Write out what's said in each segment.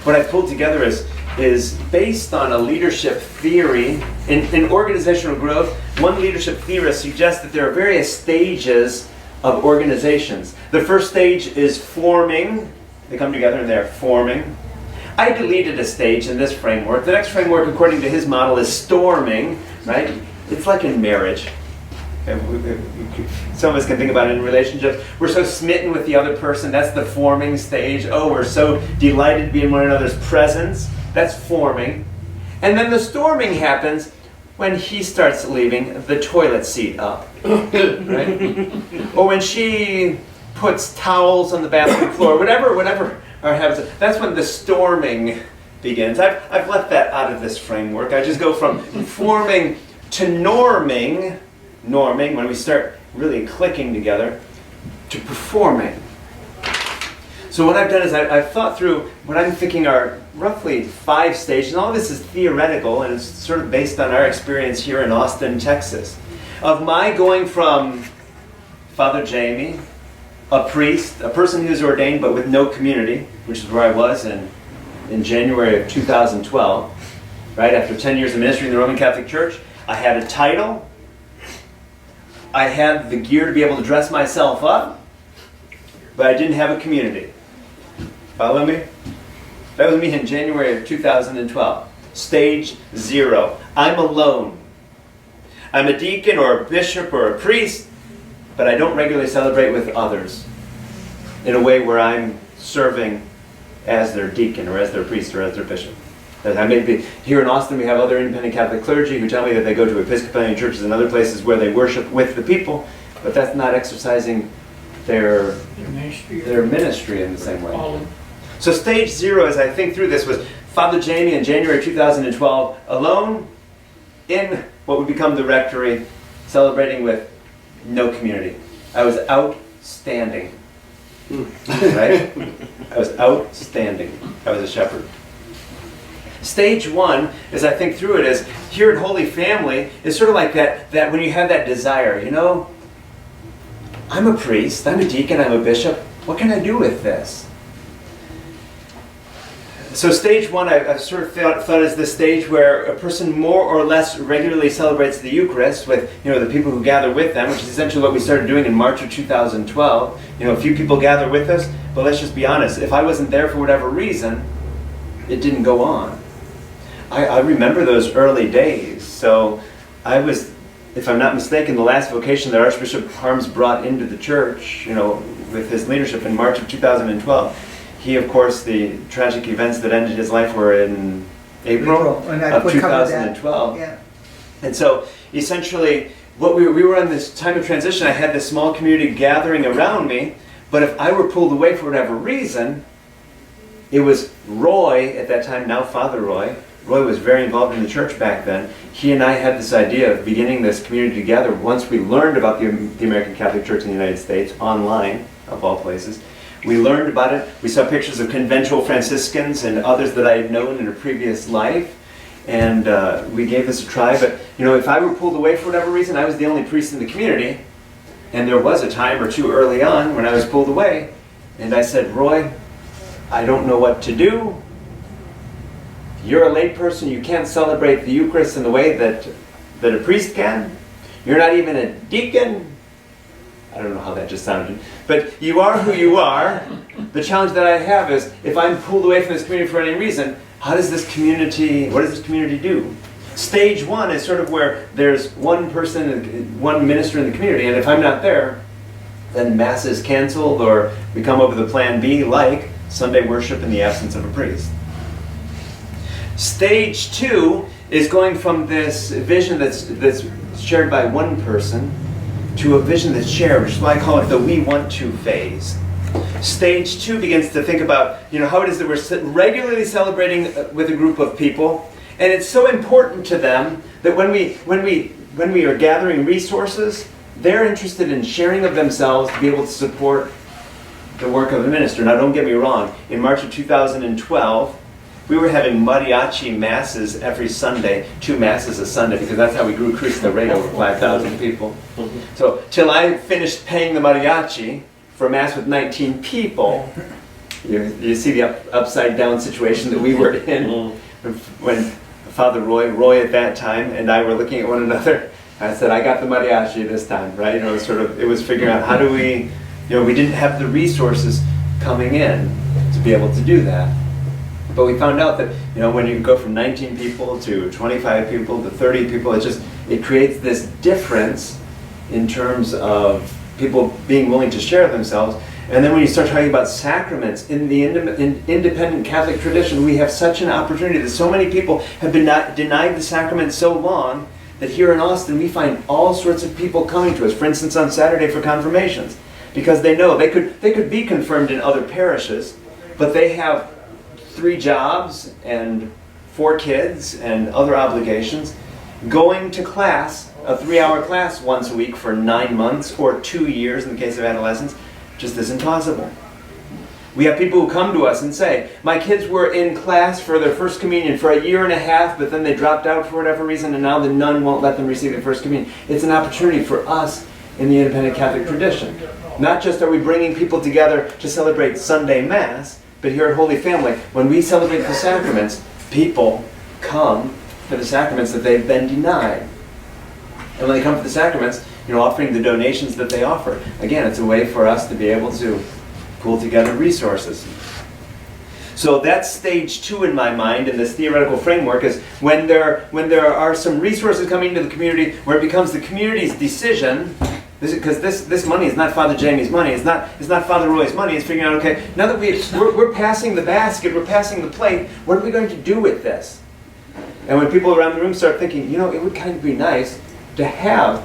what I pulled together is based on a leadership theory. In organizational growth, one leadership theorist suggests that there are various stages of organizations. The first stage is forming. They come together and they're forming. I deleted a stage in this framework. The next framework, according to his model, is storming, right? It's like in marriage. Some of us can think about it in relationships. We're so smitten with the other person. That's the forming stage. Oh, we're so delighted to be in one another's presence. That's forming. And then the storming happens when he starts leaving the toilet seat up, right? Or when she puts towels on the bathroom floor, whatever our habits. That's when the storming begins. I've left that out of this framework. I just go from forming to norming, when we start really clicking together, to performing. So what I've done is I've thought through what I'm thinking are roughly 5 stages. And all this is theoretical, and it's sort of based on our experience here in Austin, Texas, of my going from Father Jayme, a priest, a person who's ordained but with no community, which is where I was in January of 2012, right after 10 years of ministry in the Roman Catholic Church. I had a title. I had the gear to be able to dress myself up, but I didn't have a community. Follow me? That was me in January of 2012. Stage 0. I'm alone. I'm a deacon or a bishop or a priest, but I don't regularly celebrate with others in a way where I'm serving as their deacon or as their priest or as their bishop. I may be, here in Austin we have other independent Catholic clergy who tell me that they go to Episcopalian churches and other places where they worship with the people, but that's not exercising their ministry in the same way. So stage 0, as I think through this, was Father Jayme in January 2012, alone in what would become the rectory, celebrating with no community. I was outstanding. Right? I was outstanding. I was a shepherd. Stage 1, as I think through it, is here at Holy Family, is sort of like that when you have that desire, you know, I'm a priest, I'm a deacon, I'm a bishop, what can I do with this? So stage 1, I've sort of thought is the stage where a person more or less regularly celebrates the Eucharist with, you know, the people who gather with them, which is essentially what we started doing in March of 2012. You know, a few people gather with us, but let's just be honest, if I wasn't there for whatever reason, it didn't go on. I remember those early days. So I was, if I'm not mistaken, the last vocation that Archbishop Harms brought into the church, you know, with his leadership in March of 2012. He, of course, the tragic events that ended his life were in April of 2012. Yeah. And so, essentially, what we were on this time of transition. I had this small community gathering around me, but if I were pulled away for whatever reason, it was Roy, at that time, now Father Roy. Roy was very involved in the church back then. He and I had this idea of beginning this community together once we learned about the American Catholic Church in the United States, online, of all places. We learned about it. We saw pictures of conventual Franciscans and others that I had known in a previous life. And we gave this a try. But, you know, if I were pulled away for whatever reason, I was the only priest in the community. And there was a time or two early on when I was pulled away. And I said, Roy, I don't know what to do. You're a lay person. You can't celebrate the Eucharist in the way that a priest can. You're not even a deacon. I don't know how that just sounded. But you are who you are. The challenge that I have is, if I'm pulled away from this community for any reason, what does this community do? Stage 1 is sort of where there's one person, one minister in the community, and if I'm not there, then Mass is canceled, or we come over the plan B, like Sunday worship in the absence of a priest. Stage 2 is going from this vision that's shared by one person to a vision that's shared, which is why I call it the we want to phase. Stage 2 begins to think about, you know, how it is that we're regularly celebrating with a group of people, and it's so important to them that when we are gathering resources, they're interested in sharing of themselves to be able to support the work of the minister. Now, don't get me wrong. In March of 2012, we were having mariachi masses every Sunday, 2 masses a Sunday, because that's how we grew Cristo Rey over 5,000 people. So till I finished paying the mariachi for a mass with 19 people, You see the upside down situation that we were in when Father Roy at that time and I were looking at one another. I said, I got the mariachi this time, right? It was figuring out how do we, we didn't have the resources coming in to be able to do that. But we found out that, when you go from 19 people to 25 people to 30 people, it creates this difference in terms of people being willing to share themselves. And then when you start talking about sacraments, in the independent Catholic tradition, we have such an opportunity that so many people have been denied the sacrament so long that here in Austin we find all sorts of people coming to us. For instance, on Saturday for confirmations, because they know they could be confirmed in other parishes, but they have 3 jobs and 4 kids and other obligations. Going to class, a 3-hour class once a week for 9 months or 2 years in the case of adolescents, just isn't possible. We have people who come to us and say, my kids were in class for their first communion for 1.5 years, but then they dropped out for whatever reason, and now the nun won't let them receive their first communion. It's an opportunity for us in the independent Catholic tradition. Not just are we bringing people together to celebrate Sunday Mass, but here at Holy Family, when we celebrate the sacraments, people come for the sacraments that they've been denied. And when they come for the sacraments, offering the donations that they offer, again, it's a way for us to be able to pull together resources. So that's stage 2 in my mind in this theoretical framework, is when there are some resources coming into the community where it becomes the community's decision, because this money is not Father Jayme's money, it's not Father Roy's money, it's figuring out, okay, now that we're passing the basket, we're passing the plate, what are we going to do with this? And when people around the room start thinking, it would kind of be nice to have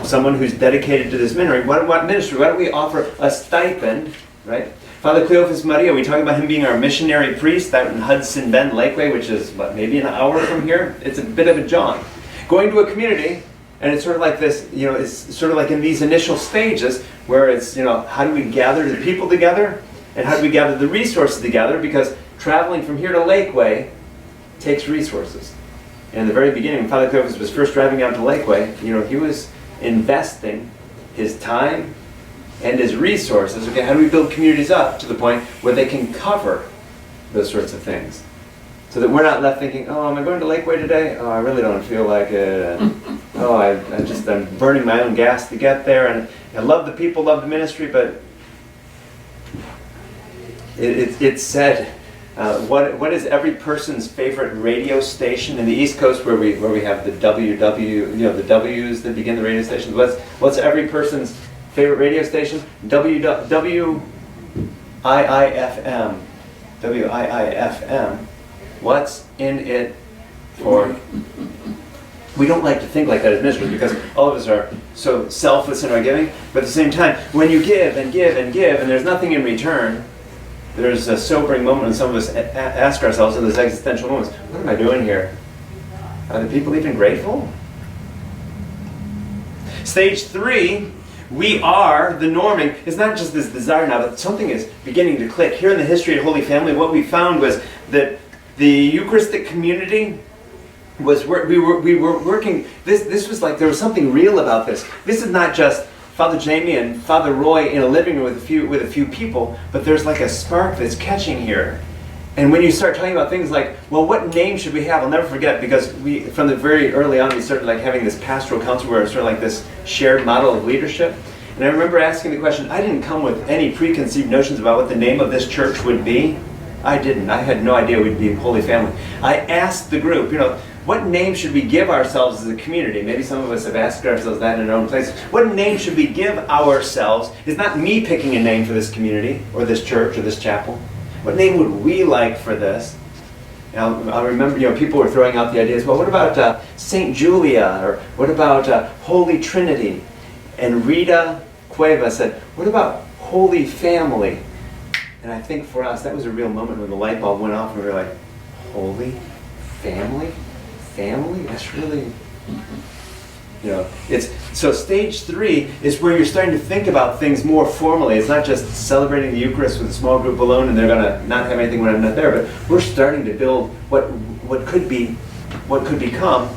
someone who's dedicated to this ministry. What ministry? Why don't we offer a stipend, right? Father Cleophas Maria, we talk about him being our missionary priest out in Hudson Bend Lakeway, which is, maybe an hour from here? It's a bit of a jaunt. Going to a community, and it's sort of like this, it's sort of like in these initial stages where it's, how do we gather the people together? And how do we gather the resources together? Because traveling from here to Lakeway takes resources. And in the very beginning, when Father Cleophas was first driving out to Lakeway, he was investing his time and his resources. Okay, how do we build communities up to the point where they can cover those sorts of things? So that we're not left thinking, am I going to Lakeway today? Oh, I really don't feel like it. And, I'm burning my own gas to get there. And I love the people, love the ministry, but it's said, what is every person's favorite radio station in the East Coast where we have the the W's that begin the radio stations? What's every person's favorite radio station? WIIFM. WIIFM. What's in it for? We don't like to think like that as ministers because all of us are so selfless in our giving. But at the same time, when you give and give and give and there's nothing in return, there's a sobering moment when some of us ask ourselves in those existential moments, what am I doing here? Are the people even grateful? Stage 3, we are the norming. It's not just this desire now, but something is beginning to click. Here in the history of Holy Family, what we found was that the Eucharistic community was we were working. This was like there was something real about this. This is not just Father Jayme and Father Roy in a living room with a few people, but there's like a spark that's catching here. And when you start talking about things like, well, what name should we have? I'll never forget, because from the very early on, we started like having this pastoral council where it was sort of like this shared model of leadership. And I remember asking the question, I didn't come with any preconceived notions about what the name of this church would be. I didn't. I had no idea we'd be a Holy Family. I asked the group, what name should we give ourselves as a community? Maybe some of us have asked ourselves that in our own places. What name should we give ourselves? It's not me picking a name for this community, or this church, or this chapel. What name would we like for this? I remember, people were throwing out the ideas, well, what about St. Julia? Or what about Holy Trinity? And Rita Cueva said, what about Holy Family? And I think for us, that was a real moment when the light bulb went off and we were like, Holy Family? Family? That's really, it's so stage 3 is where you're starting to think about things more formally. It's not just celebrating the Eucharist with a small group alone and they're going to not have anything when I'm not there, but we're starting to build what could become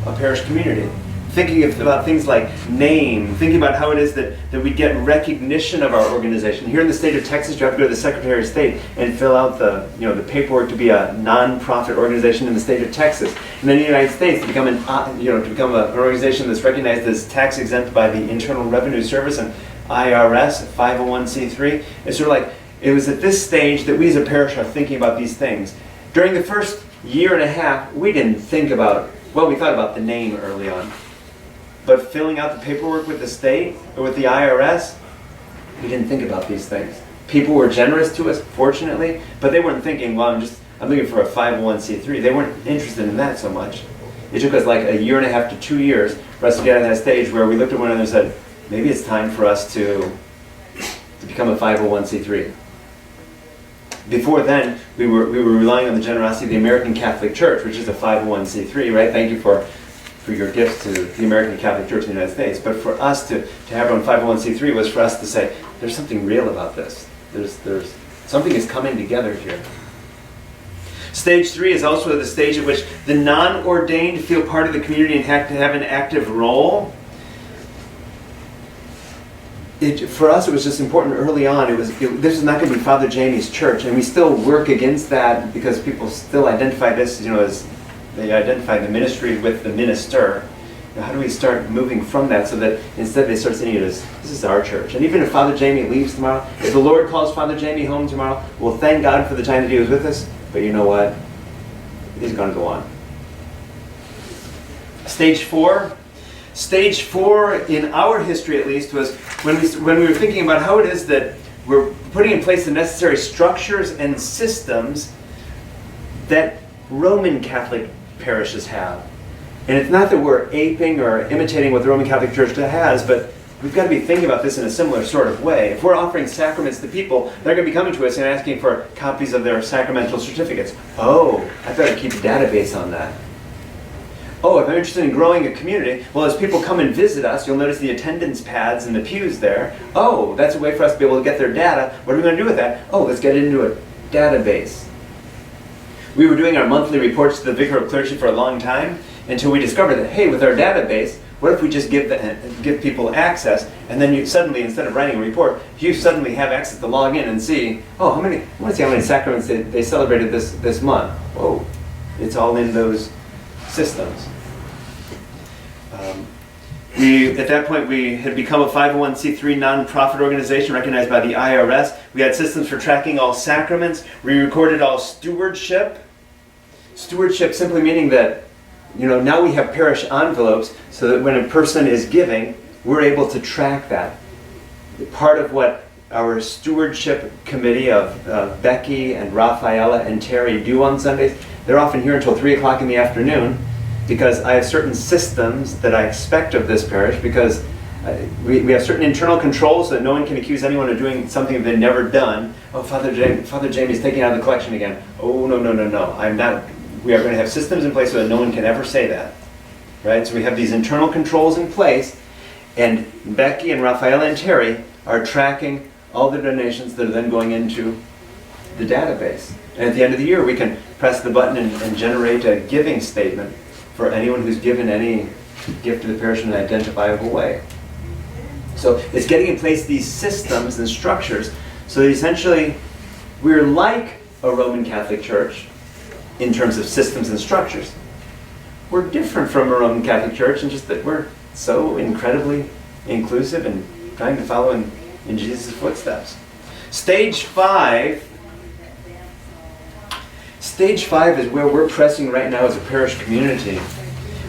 a parish community. thinking about things like name, thinking about how it is that we get recognition of our organization. Here in the state of Texas, you have to go to the Secretary of State and fill out the paperwork to be a non-profit organization in the state of Texas. And then in the United States, to become an organization that's recognized as tax exempt by the Internal Revenue Service and IRS, 501c3. It's sort of like, it was at this stage that we as a parish are thinking about these things. During the first year and a half, we didn't think about, we thought about the name early on. But filling out the paperwork with the state or with the IRS, we didn't think about these things. People were generous to us, fortunately, but they weren't thinking, I'm looking for a 501c3. They weren't interested in that so much. It took us like a year and a half to 2 years for us to get on that stage where we looked at one another and said, maybe it's time for us to become a 501c3. Before then, we were relying on the generosity of the American Catholic Church, which is a 501c3, right? Thank you for your gifts to the American Catholic Church in the United States. But for us to have our own 501c3 was for us to say, there's something real about this. There's something is coming together here. Stage 3 is also the stage at which the non-ordained feel part of the community and have to have an active role. For us, it was just important early on. This is not going to be Father Jayme's church, and we still work against that because people still identify this, as they identify the ministry with the minister. How do we start moving from that so that instead they start seeing it as, this is our church? And even if Father Jayme leaves tomorrow, if the Lord calls Father Jayme home tomorrow, we'll thank God for the time that he was with us, but you know what? He's going to go on. Stage 4. Stage 4, in our history at least, was when we were thinking about how it is that we're putting in place the necessary structures and systems that Roman Catholic parishes have. And it's not that we're aping or imitating what the Roman Catholic Church has, but we've got to be thinking about this in a similar sort of way. If we're offering sacraments to people, they're going to be coming to us and asking for copies of their sacramental certificates. Oh, I better keep a database on that. Oh, if I'm interested in growing a community, well, as people come and visit us, you'll notice the attendance pads and the pews there. Oh, that's a way for us to be able to get their data. What are we going to do with that? Oh, let's get it into a database. We were doing our monthly reports to the Vicar of Clergy for a long time until we discovered that, hey, with our database, what if we just give people access, and then you suddenly, instead of writing a report, you suddenly have access to log in and see, oh, I want to see how many sacraments they celebrated this month. Whoa, it's all in those systems. At that point, we had become a 501c3 nonprofit organization recognized by the IRS. We had systems for tracking all sacraments. We recorded all stewardship. Stewardship simply meaning that, now we have parish envelopes so that when a person is giving, we're able to track that. Part of what our stewardship committee of Becky and Rafaela and Terry do on Sundays, they're often here until 3 o'clock in the afternoon because I have certain systems that I expect of this parish because we have certain internal controls so that no one can accuse anyone of doing something they've never done. Oh, Father Jayme's taking out the collection again. Oh, no. I'm not. We are going to have systems in place so that no one can ever say that. Right? So we have these internal controls in place, and Becky and Rafaela and Terry are tracking all the donations that are then going into the database. And at the end of the year, we can press the button and generate a giving statement for anyone who's given any gift to the parish in an identifiable way. So it's getting in place these systems and structures so that essentially we're like a Roman Catholic Church in terms of systems and structures. We're different from a Roman Catholic Church in just that we're so incredibly inclusive and trying to follow in Jesus' footsteps. Stage 5 is where we're pressing right now as a parish community.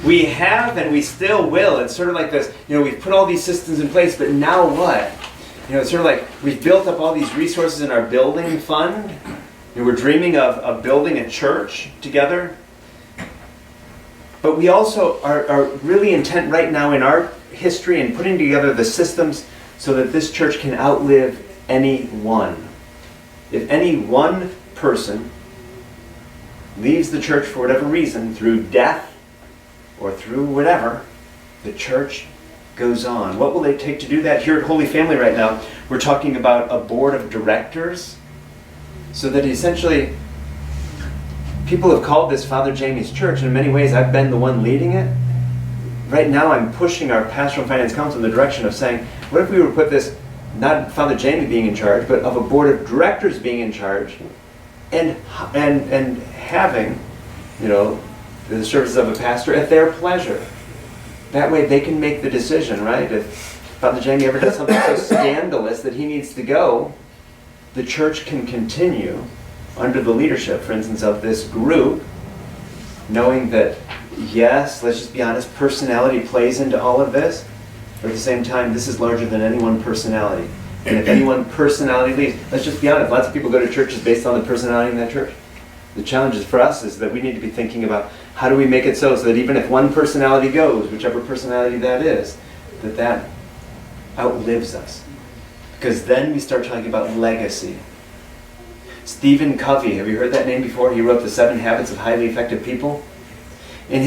We have and we still will. It's sort of like this, we've put all these systems in place, but now what? It's sort of like we've built up all these resources in our building fund. We're dreaming of building a church together. But we also are really intent right now in our history and putting together the systems so that this church can outlive anyone. If any one person leaves the church for whatever reason, through death or through whatever, the church goes on. What will it take to do that? Here at Holy Family right now, we're talking about a board of directors, so that essentially people have called this Father Jayme's church. In many ways, I've been the one leading it. right now I'm pushing our pastoral and finance council in the direction of saying, what if we were to put this, not Father Jayme being in charge, but of a board of directors being in charge, and having, the services of a pastor at their pleasure. That way they can make the decision, right? If Father Jayme ever does something so scandalous that he needs to go, the church can continue under the leadership, for instance, of this group, knowing that, yes, let's just be honest, personality plays into all of this, but at the same time, this is larger than any one personality. And if any one personality leaves, let's just be honest, lots of people go to churches based on the personality in that church. The challenge for us is that we need to be thinking about how do we make it so that even if one personality goes, whichever personality that is, that outlives us. Because then we start talking about legacy. Stephen Covey, have you heard that name before? He wrote The 7 Habits of Highly Effective People. In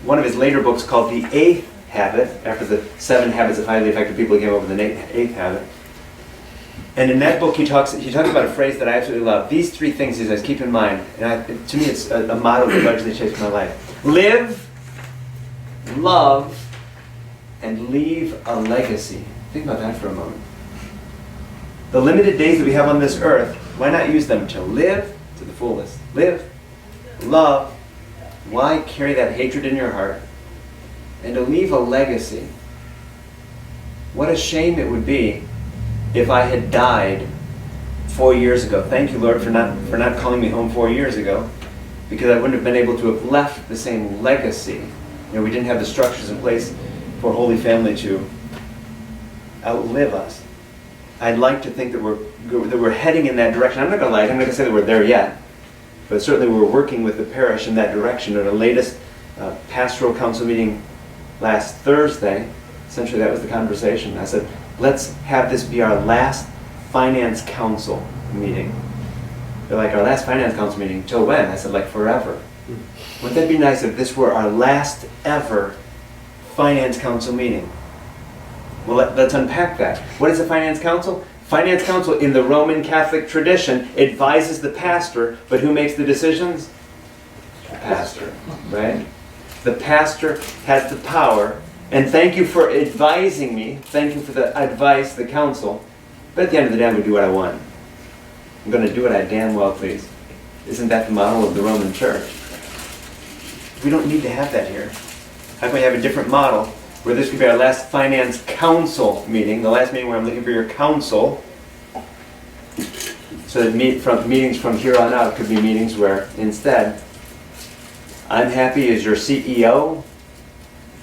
one of his later books called The 8th Habit, after the 7 Habits of Highly Effective People, he came up with the 8th habit. And in that book, he talks about a phrase that I absolutely love. These 3 things, he says, keep in mind. And to me, it's a motto that largely shapes my life. Live, love, and leave a legacy. Think about that for a moment. The limited days that we have on this earth, why not use them to live to the fullest? Live, love. Why carry that hatred in your heart? And to leave a legacy. What a shame it would be if I had died 4 years ago. Thank you, Lord, for not calling me home 4 years ago, because I wouldn't have been able to have left the same legacy. We didn't have the structures in place for Holy Family to outlive us. I'd like to think that we're heading in that direction. I'm not going to lie, I'm not going to say that we're there yet, but certainly we're working with the parish in that direction. At our latest pastoral council meeting last Thursday, essentially that was the conversation. I said, let's have this be our last finance council meeting. They're like, our last finance council meeting? Till when? I said, like forever. Wouldn't that be nice if this were our last ever finance council meeting? Well, let's unpack that. What is a finance council? Finance council, in the Roman Catholic tradition, advises the pastor, but who makes the decisions? The pastor, right? The pastor has the power, and thank you for advising me. Thank you for the advice, the counsel. But at the end of the day, I'm going to do what I want. I'm going to do what I damn well please. Isn't that the model of the Roman Church? We don't need to have that here. How can we have a different model where this could be our last finance council meeting, the last meeting where I'm looking for your counsel, so that meetings from here on out could be meetings where instead I'm happy as your CEO,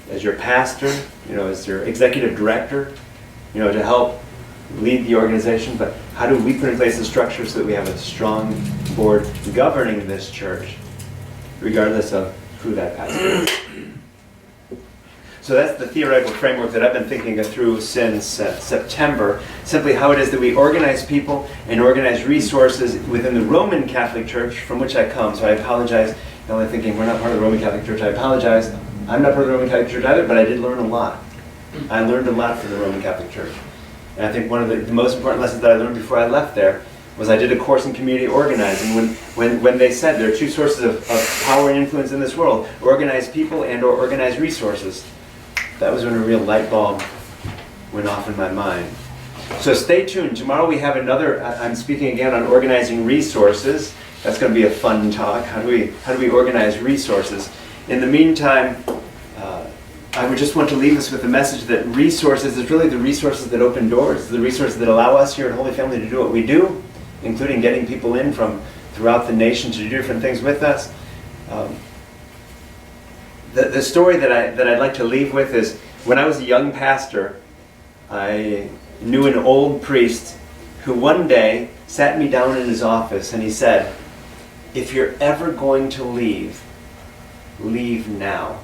as your pastor, as your executive director, to help lead the organization, but how do we put in place the structure so that we have a strong board governing this church, regardless of who that pastor is. So that's the theoretical framework that I've been thinking through since September, simply how it is that we organize people and organize resources within the Roman Catholic Church, from which I come. So I apologize, thinking we're not part of the Roman Catholic Church. I apologize. I'm not part of the Roman Catholic Church either, but I did learn a lot. I learned a lot from the Roman Catholic Church. And I think one of the most important lessons that I learned before I left there was I did a course in community organizing when they said there are 2 sources of power and influence in this world: organized people and or organized resources. That was when a real light bulb went off in my mind. So stay tuned. Tomorrow we have another, I'm speaking again on organizing resources. That's going to be a fun talk. How do we organize resources? In the meantime, I would just want to leave us with the message that resources is really the resources that open doors, the resources that allow us here at Holy Family to do what we do, including getting people in from throughout the nation to do different things with us. The story that I'd like to leave with is, when I was a young pastor, I knew an old priest who one day sat me down in his office and he said, if you're ever going to leave now.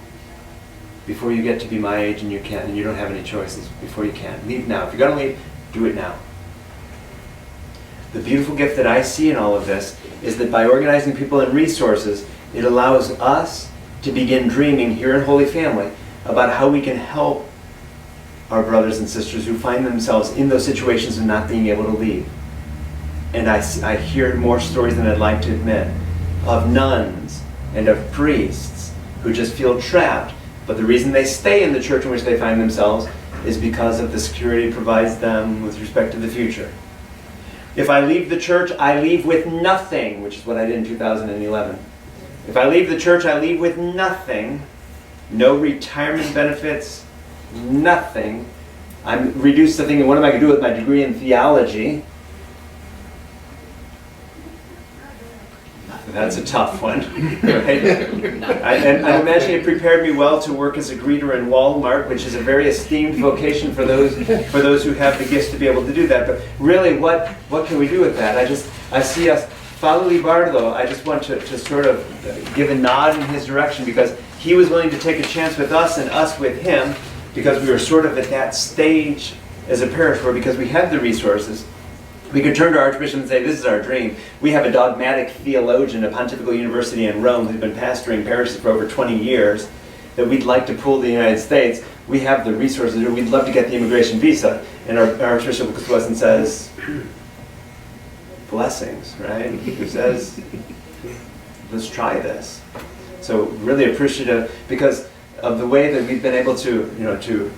Before you get to be my age and you don't have any choices, before you can. Leave now. If you're going to leave, do it now. The beautiful gift that I see in all of this is that by organizing people and resources, it allows us to begin dreaming here in Holy Family about how we can help our brothers and sisters who find themselves in those situations of not being able to leave. And I hear more stories than I'd like to admit of nuns and of priests who just feel trapped But the reason they stay in the church in which they find themselves is because of the security it provides them with respect to the future. If I leave the church, I leave with nothing, which is what I did in 2011. If I leave the church, I leave with nothing. No retirement benefits, nothing. I'm reduced to thinking, what am I going to do with my degree in theology? That's a tough one. Right? And I imagine it prepared me well to work as a greeter in Walmart, which is a very esteemed vocation for those who have the gifts to be able to do that. But really, what can we do with that? I see us, Father Libardo, I just want to sort of give a nod in his direction, because he was willing to take a chance with us and us with him, because we were sort of at that stage as a parish where, because we had the resources, we could turn to our Archbishop and say, this is our dream. We have a dogmatic theologian at Pontifical University in Rome who's been pastoring parishes for over 20 years that we'd like to pull to the United States. We have the resources, or we'd love to get the immigration visa. And our Archbishop looks to us and says, blessings, right? Who says, let's try this. So really appreciative, because of the way that we've been able to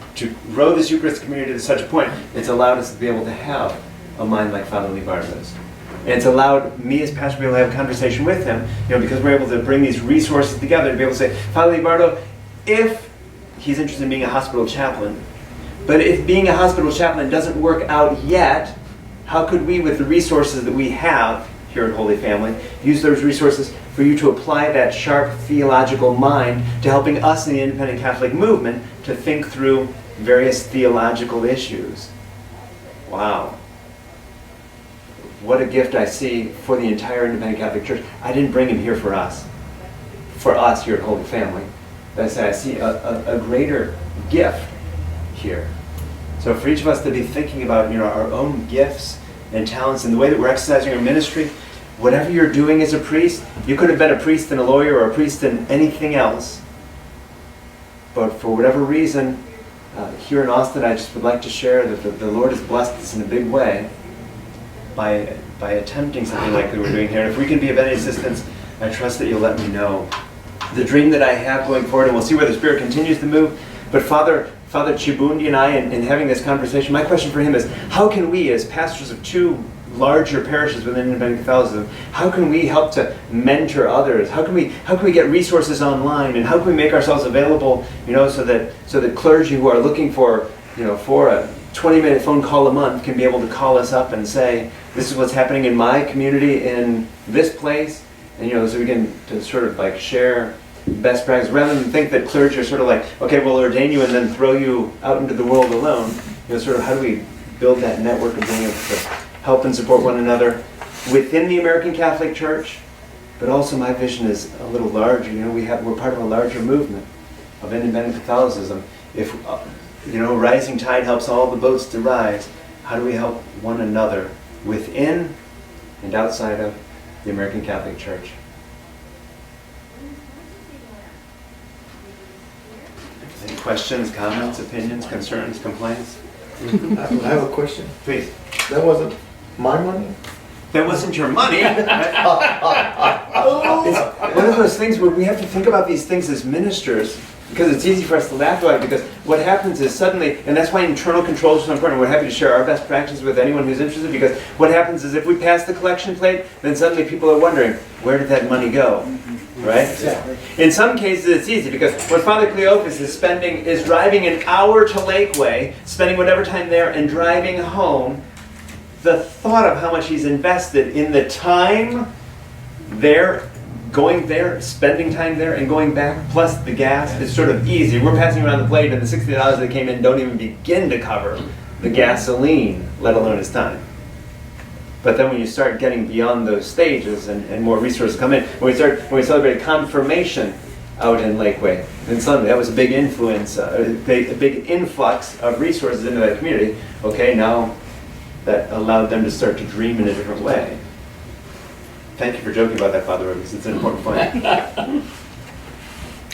grow this Eucharistic community to such a point. It's allowed us to be able to have a mind like Father Libardo's. And it's allowed me as pastor to be able to have a conversation with him, because we're able to bring these resources together to be able to say, Father Libardo, if he's interested in being a hospital chaplain, but if being a hospital chaplain doesn't work out yet, how could we, with the resources that we have here at Holy Family, use those resources for you to apply that sharp theological mind to helping us in the independent Catholic movement to think through various theological issues. Wow. What a gift I see for the entire independent Catholic Church. I didn't bring him here for us here at Holy Family. But I see a greater gift here. So for each of us to be thinking about our own gifts and talents and the way that we're exercising our ministry, whatever you're doing as a priest, you could have been a priest and a lawyer or a priest in anything else. But for whatever reason, here in Austin, I just would like to share that the Lord has blessed us in a big way by attempting something like that we're doing here. And if we can be of any assistance, I trust that you'll let me know. The dream that I have going forward, and we'll see where the Spirit continues to move, but Father Chibundi and I, in having this conversation, my question for him is, how can we, as pastors of two larger parishes within independent Catholicism, how can we help to mentor others? How can we get resources online, and how can we make ourselves available, so that clergy who are looking for a 20-minute phone call a month can be able to call us up and say, this is what's happening in my community in this place, and so we can to sort of like share best practice, rather than think that clergy are sort of like, okay, we'll ordain you and then throw you out into the world alone. Sort of how do we build that network of being able to help and support one another within the American Catholic Church, but also my vision is a little larger. We're part of a larger movement of independent Catholicism. If rising tide helps all the boats to rise, how do we help one another within and outside of the American Catholic Church? Any questions, comments, opinions, concerns, complaints? I have a question. Please. That wasn't my money? That wasn't your money. It's one of those things where we have to think about these things as ministers, because it's easy for us to laugh about it, because what happens is suddenly, and that's why internal controls are so important. We're happy to share our best practices with anyone who's interested, because what happens is if we pass the collection plate, then suddenly people are wondering, where did that money go? Right? Exactly. In some cases it's easy, because when Father Cleophas is driving an hour to Lakeway, spending whatever time there, and driving home, the thought of how much he's invested in the time there, going there, spending time there, and going back, plus the gas, is sort of easy. We're passing around the plate, and the $60 that came in don't even begin to cover the gasoline, let alone his time. But then when you start getting beyond those stages and more resources come in, when we celebrated confirmation out in Lakeway, then suddenly that was a big influence, a big influx of resources into that community. Okay, now that allowed them to start to dream in a different way. Thank you for joking about that, Father Rogers. It's an important point.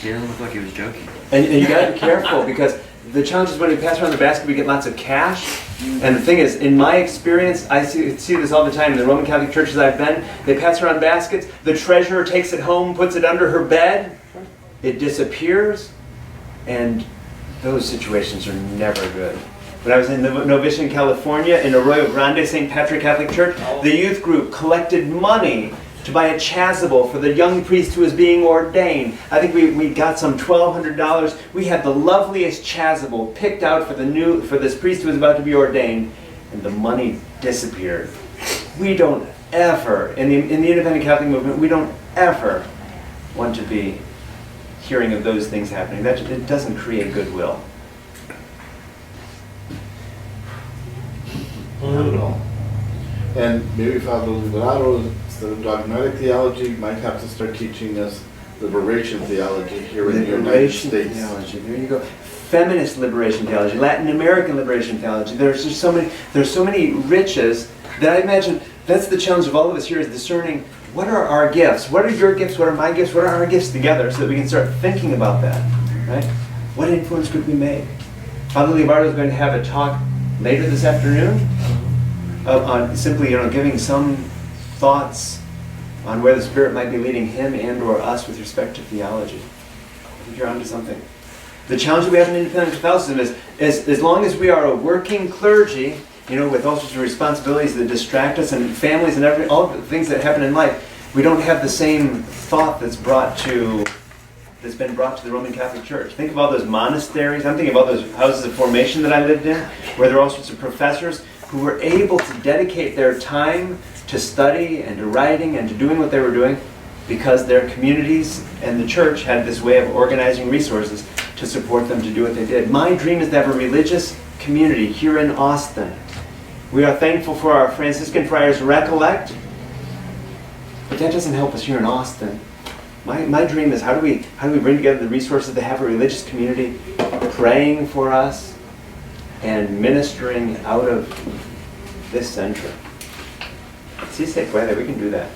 He doesn't look like he was joking. And you got to be careful, because the challenge is when we pass around the basket, we get lots of cash. And the thing is, in my experience, I see this all the time in the Roman Catholic churches I've been. They pass around baskets. The treasurer takes it home, puts it under her bed. It disappears. And those situations are never good. When I was in Novicia in California, in Arroyo Grande, St. Patrick Catholic Church, the youth group collected money to buy a chasuble for the young priest who was being ordained. I think we got some $1,200. We had the loveliest chasuble picked out for this priest who was about to be ordained, and the money disappeared. We don't ever, in the independent Catholic movement, we don't ever want to be hearing of those things happening. It doesn't create goodwill. Not at all. And maybe Father Liberato, instead of dogmatic theology, might have to start teaching us liberation theology here in the United States. Theology. There you go. Feminist liberation theology, Latin American liberation theology. There's so many riches that I imagine that's the challenge of all of us here, is discerning what are our gifts, what are your gifts, what are my gifts, what are our gifts together, so that we can start thinking about that, right? What influence could we make? Father Libardo is going to have a talk later this afternoon on simply, giving some thoughts on where the Spirit might be leading him and or us with respect to theology. I think you're onto something. The challenge that we have in independent Catholicism is as long as we are a working clergy, with all sorts of responsibilities that distract us and families and all the things that happen in life, we don't have the same thought that's been brought to the Roman Catholic Church. Think of all those monasteries. I'm thinking of all those houses of formation that I lived in, where there are all sorts of professors who were able to dedicate their time to study and to writing and to doing what they were doing because their communities and the church had this way of organizing resources to support them to do what they did. My dream is to have a religious community here in Austin. We are thankful for our Franciscan Friars Recollect, but that doesn't help us here in Austin. My dream is how do we bring together the resources to have a religious community praying for us and ministering out of this center. Si se puede, we can do that.